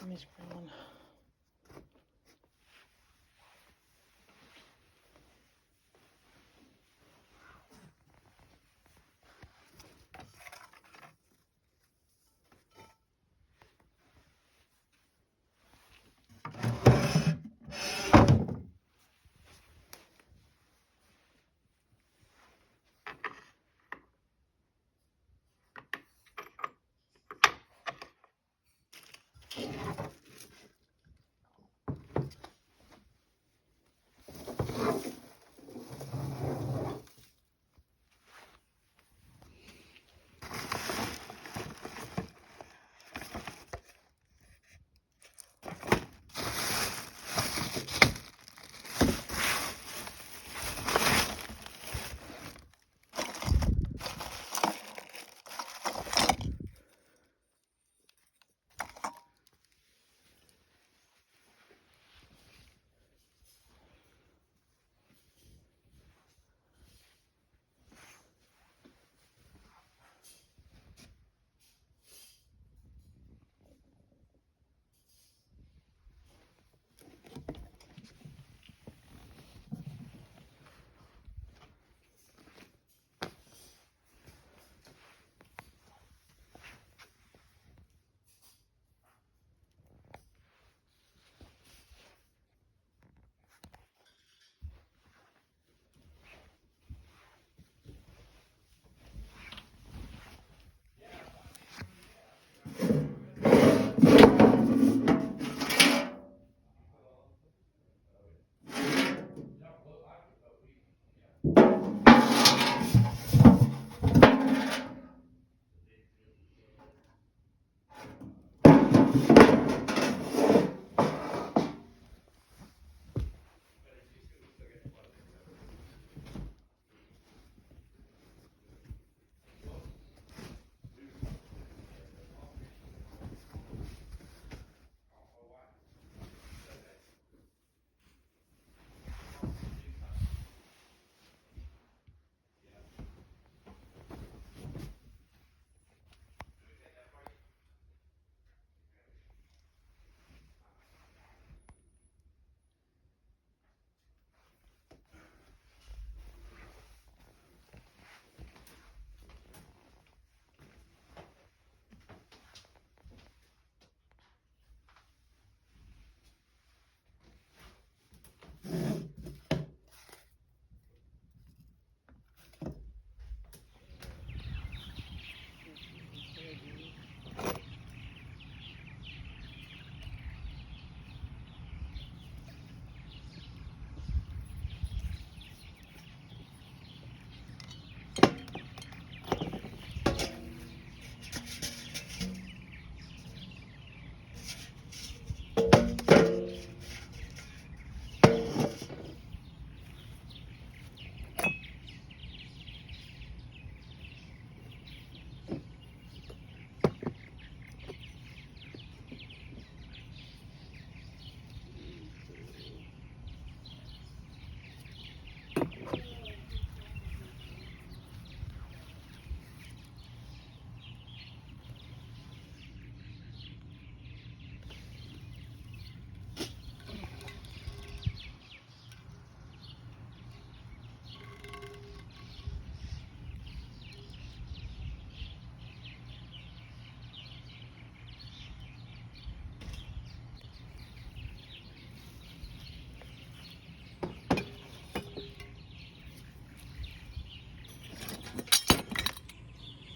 Miss Brown.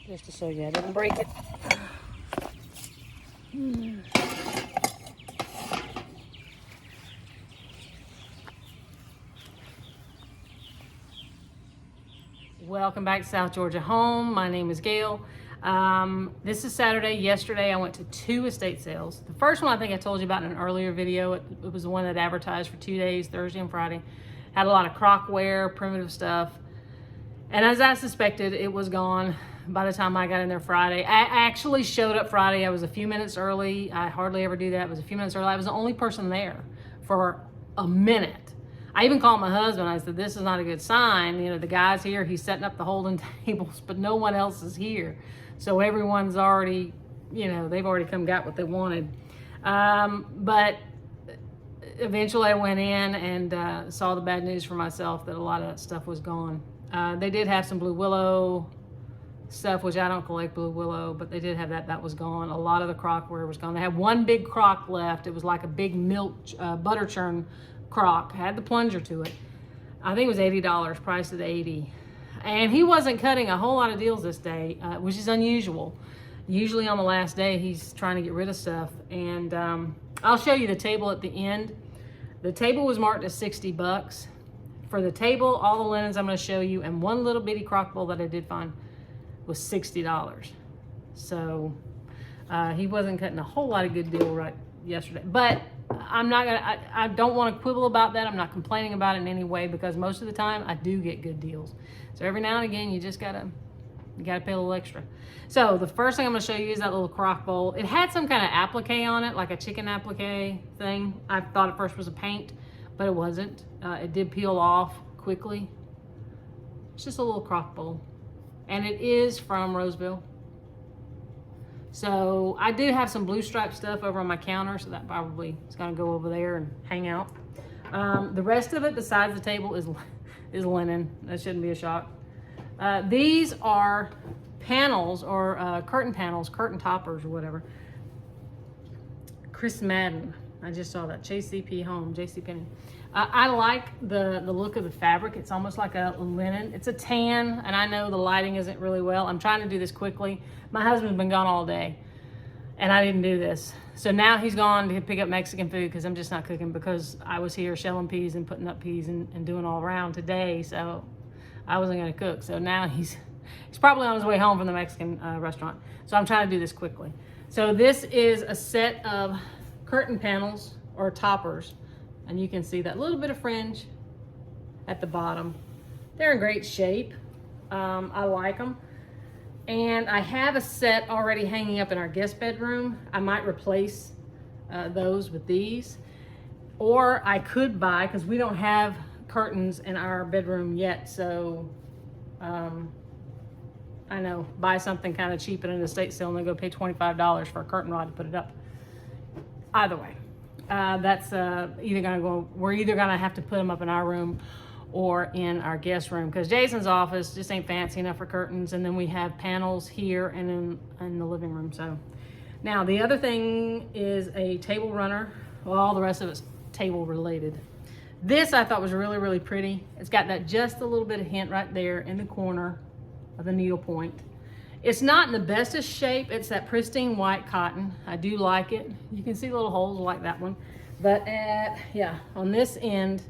Just to show you I didn't break it. Welcome back to South Georgia Home. My name is Gail. This is Saturday. Yesterday I went to 2 estate sales. The first one I think I told you about in an earlier video. It was the one that advertised for 2 days, Thursday and Friday. Had a lot of crockware, primitive stuff. And as I suspected, it was gone by the time I got in there Friday. I actually showed up Friday. I was a few minutes early. I hardly ever do that. It was a few minutes early. I was the only person there for a minute. I even called my husband. I said, this is not a good sign. You know, the guy's here. He's setting up the holding tables, but no one else is here. So everyone's already, you know, they've already come got what they wanted. But eventually I went in and saw the bad news for myself that a lot of that stuff was gone. They did have some blue willow stuff, which I don't collect blue willow, but they did have that. That was gone. A lot of the crockware was gone. They had one big crock left. It was like a big milk butter churn crock. Had the plunger to it. I think it was $80, priced at $80. And he wasn't cutting a whole lot of deals this day, which is unusual. Usually on the last day, he's trying to get rid of stuff. And I'll show you the table at the end. The table was marked as 60 bucks. For the table, all the linens I'm going to show you, and one little bitty crock bowl that I did find was $60. So he wasn't cutting a whole lot of good deal right yesterday. But I'm not gonna, I don't want to quibble about that. I'm not complaining about it in any way, because most of the time I do get good deals. So every now and again, you just gotta pay a little extra. So the first thing I'm gonna show you is that little crock bowl. It had some kind of applique on it, like a chicken applique thing. I thought at first it was a paint, but it wasn't. It did peel off quickly. It's just a little crock bowl. And it is from Roseville. So I do have some blue stripe stuff over on my counter, so that probably is gonna go over there and hang out. The rest of it besides the table is linen. That shouldn't be a shock. These are panels, or curtain panels, curtain toppers or whatever. Chris Madden, I just saw that. JCP Home, JCPenney. I like the look of the fabric. It's almost like a linen. It's a tan, and I know the lighting isn't really well. I'm trying to do this quickly. My husband's been gone all day, and I didn't do this. So now he's gone to pick up Mexican food, because I'm just not cooking, because I was here shelling peas and putting up peas and doing all around today, so I wasn't gonna cook. So now he's probably on his way home from the Mexican restaurant. So I'm trying to do this quickly. So this is a set of curtain panels or toppers. And you can see that little bit of fringe at the bottom. They're in great shape. I like them. And I have a set already hanging up in our guest bedroom. I might replace those with these. Or I could buy, because we don't have curtains in our bedroom yet, so I know, buy something kind of cheap at an estate sale and then go pay $25 for a curtain rod to put it up. Either way. That's we're either gonna have to put them up in our room or in our guest room, because Jason's office just ain't fancy enough for curtains, and then we have panels here and in the living room. So now the other thing is a table runner. Well, all the rest of it's table related. This I thought was really, really pretty. It's got that just a little bit of hint right there in the corner of the needle point. It's not in the bestest shape. It's that pristine white cotton. I do like it. You can see little holes like that one. But yeah, on this end,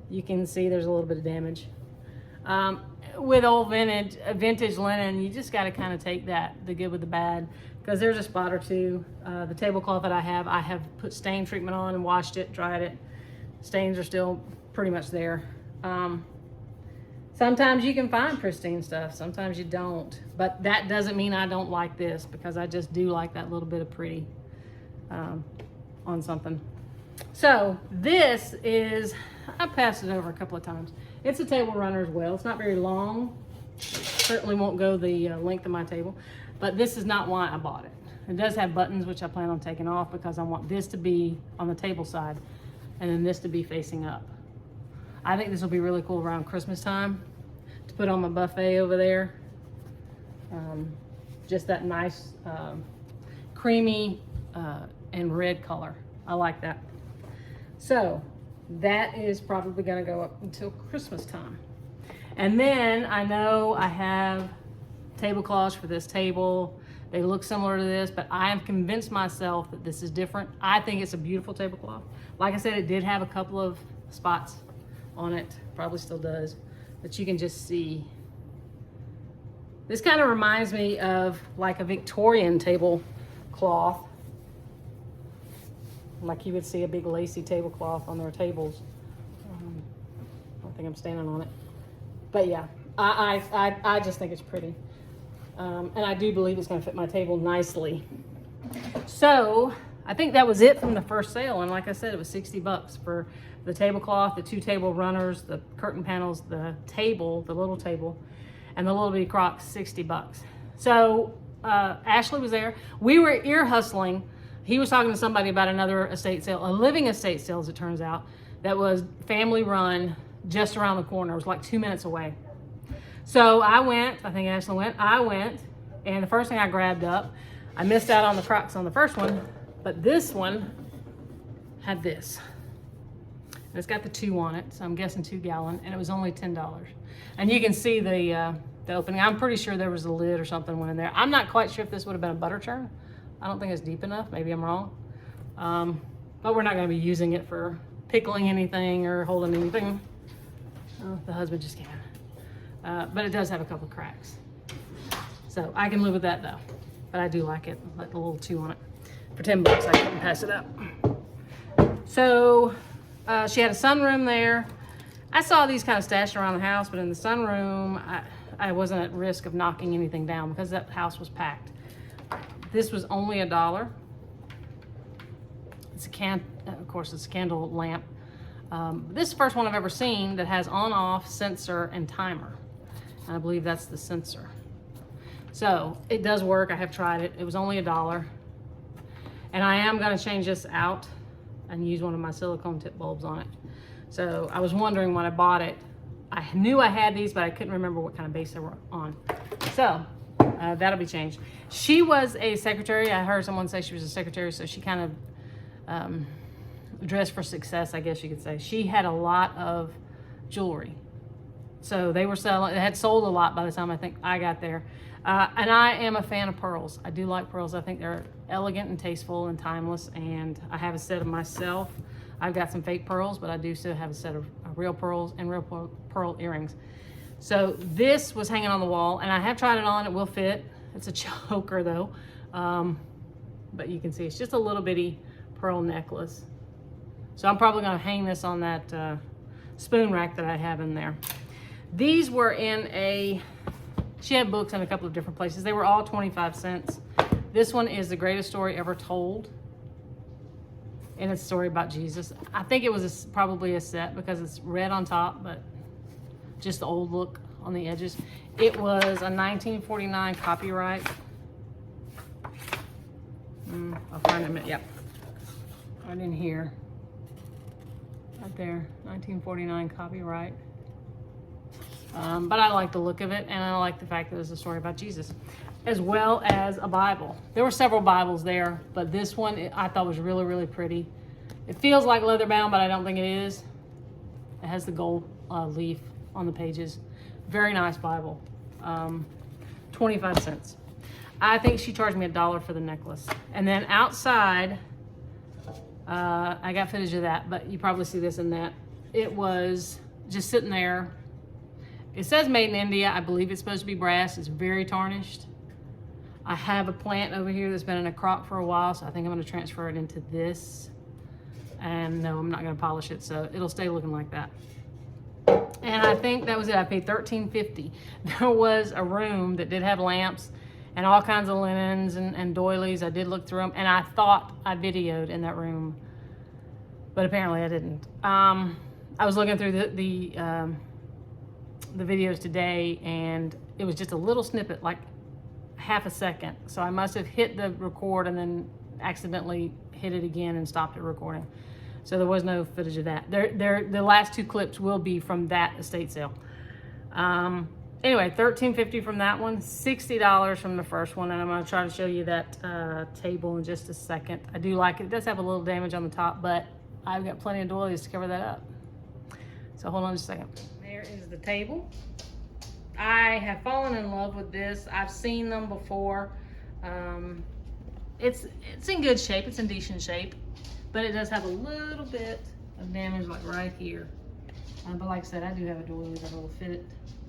you can see there's a little bit of damage. With old vintage linen, you just gotta kind of take the good with the bad, because there's a spot or two. The tablecloth that I have put stain treatment on and washed it, dried it. Stains are still pretty much there. Sometimes you can find pristine stuff, sometimes you don't. But that doesn't mean I don't like this, because I just do like that little bit of pretty on something. So this is, I passed it over a couple of times. It's a table runner as well. It's not very long. Certainly won't go the length of my table, but this is not why I bought it. It does have buttons, which I plan on taking off, because I want this to be on the table side and then this to be facing up. I think this will be really cool around Christmas time to put on my buffet over there. Just that nice creamy and red color. I like that. So that is probably gonna go up until Christmas time. And then I know I have tablecloths for this table. They look similar to this, but I have convinced myself that this is different. I think it's a beautiful tablecloth. Like I said, it did have a couple of spots on it, probably still does, but you can just see. This kind of reminds me of like a Victorian tablecloth. Like you would see a big lacy tablecloth on their tables. I don't think I'm standing on it. But yeah, I just think it's pretty. And I do believe it's gonna fit my table nicely. So I think that was it from the first sale. And like I said, it was 60 bucks for the tablecloth, the 2 table runners, the curtain panels, the table, the little table, and the little bitty crock, 60 bucks. So Ashley was there. We were ear hustling. he was talking to somebody about another estate sale, a living estate sale, as it turns out, that was family run just around the corner. It was like 2 minutes away. So I went, I think Ashley went, I went, and the first thing I grabbed up, I missed out on the Crocs on the first one, but this one had this. And it's got the 2 on it, so I'm guessing 2 gallon, and it was only $10. And you can see the opening. I'm pretty sure there was a lid or something went in there. I'm not quite sure if this would have been a butter churn. I don't think it's deep enough. Maybe I'm wrong. But we're not going to be using it for pickling anything or holding anything. Oh, the husband just came in. But it does have a couple of cracks. So I can live with that though. But I do like it, like the little 2 on it. For $10, I couldn't pass it up. So she had a sunroom there. I saw these kind of stashed around the house, but in the sunroom, I wasn't at risk of knocking anything down because that house was packed. This was only $1. It's of course, it's a candle lamp. This is the first one I've ever seen that has on-off sensor and timer. And I believe that's the sensor. So it does work. I have tried it. It was only $1. And I am going to change this out and use one of my silicone tip bulbs on it. So I was wondering when I bought it, I knew I had these, but I couldn't remember what kind of base they were on. So that'll be changed. She was a secretary. I heard someone say she was a secretary, so she kind of dressed for success, I guess you could say. She had a lot of jewelry. So they were selling, it had sold a lot by the time I think I got there. And I am a fan of pearls. I do like pearls. I think they're elegant and tasteful and timeless. And I have a set of myself. I've got some fake pearls, but I do still have a set of real pearls and real pearl earrings. So this was hanging on the wall, and I have tried it on. It will fit. It's a choker though. But you can see it's just a little bitty pearl necklace. So I'm probably gonna hang this on that spoon rack that I have in there. These were in she had books in a couple of different places. They were all 25 cents. This one is The Greatest Story Ever Told. And it's a story about Jesus. I think it was probably a set because it's red on top, but just the old look on the edges. It was a 1949 copyright. I'll find it in a minute. Yep. Right in here. Right there. 1949 copyright. But I like the look of it, and I like the fact that it's a story about Jesus, as well as a Bible. There were several Bibles there, but this one I thought was really, really pretty. It feels like leather bound, but I don't think it is. It has the gold leaf on the pages. Very nice Bible. 25 cents. I think she charged me $1 for the necklace. And then outside, I got footage of that, but you probably see this in that. It was just sitting there. It says made in India. I believe it's supposed to be brass. It's very tarnished. I have a plant over here that's been in a crock for a while, so I think I'm going to transfer it into this. And no, I'm not going to polish it, so it'll stay looking like that. And I think that was it. I paid $13.50. There was a room that did have lamps and all kinds of linens and doilies. I did look through them, and I thought I videoed in that room, but apparently I didn't. I was looking through the videos today, and it was just a little snippet, like half a second. So I must have hit the record and then accidentally hit it again and stopped it recording. So there was no footage of that. The last 2 clips will be from that estate sale. Anyway, $13.50 from that one, $60 from the first one, and I'm going to try to show you that table in just a second. I do like it. It does have a little damage on the top, but I've got plenty of doilies to cover that up. So hold on just a second. There is the table. I have fallen in love with this. I've seen them before. It's in good shape. It's in decent shape, but it does have a little bit of damage, like right here. But like I said, I do have a doily that will fit.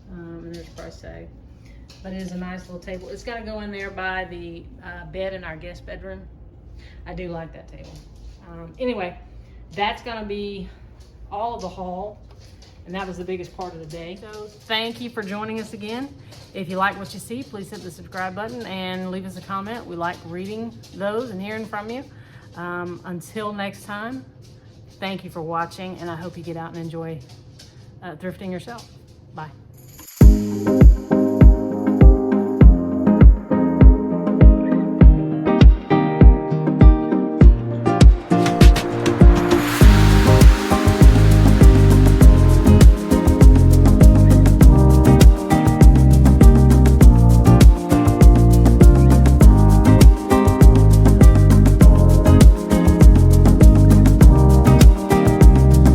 And there's a price tag. But it is a nice little table. It's got to go in there by the bed in our guest bedroom. I do like that table. Anyway, that's going to be all of the haul. And that was the biggest part of the day. So thank you for joining us again. If you like what you see, please hit the subscribe button and leave us a comment. We like reading those and hearing from you. Until next time, thank you for watching, and I hope you get out and enjoy thrifting yourself. Bye.